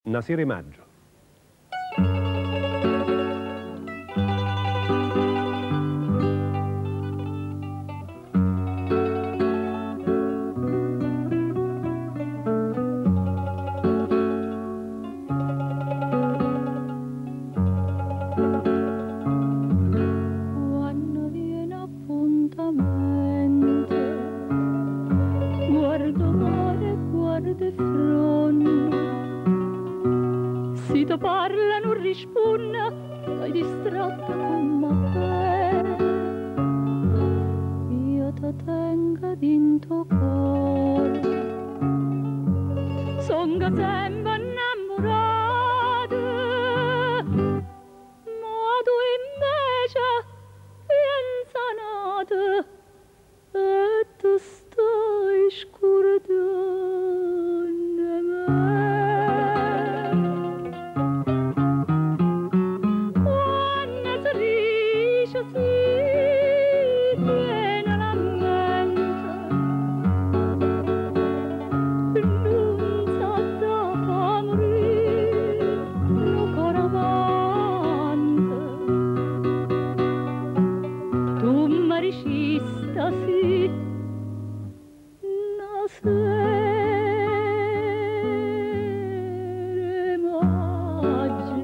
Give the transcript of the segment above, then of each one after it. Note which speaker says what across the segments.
Speaker 1: Nasire Maggio.
Speaker 2: Quando viene appuntamento, guardo mare, guardo fronte. Si ti parla non risponda, sei distratta come me. Io ti tengo dentro cuore, sono sempre innamorata, ma tu invece pensa nata e tu stai scordando me. Sì, nasere maggio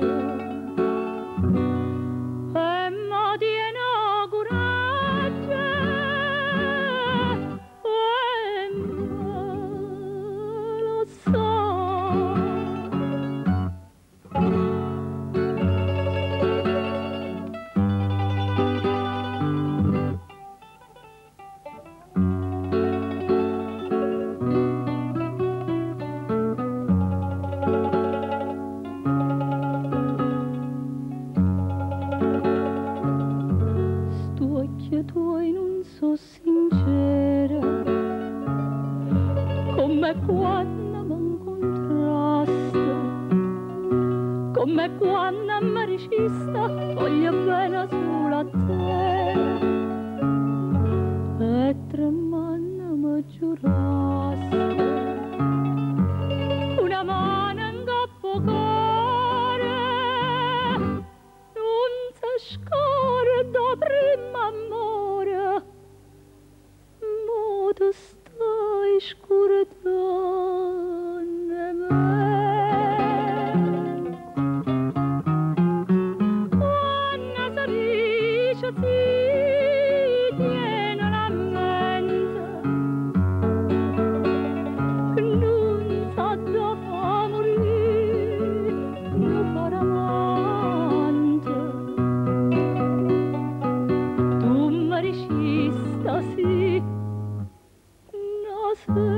Speaker 2: e ma tiene coraggio e ma lo so. Occhi tuoi non so sincera, come quando m'incontrasta, come quando mi recista, voglio bene solo a te. E tremando mi giuraste, una mano in capo cuore, non si scorda prima amore, mo tu stai scordando me. Quando si dice sì, tiene la mente, non sa dove morire, mio caro amante. Tu mi recista sì, nasere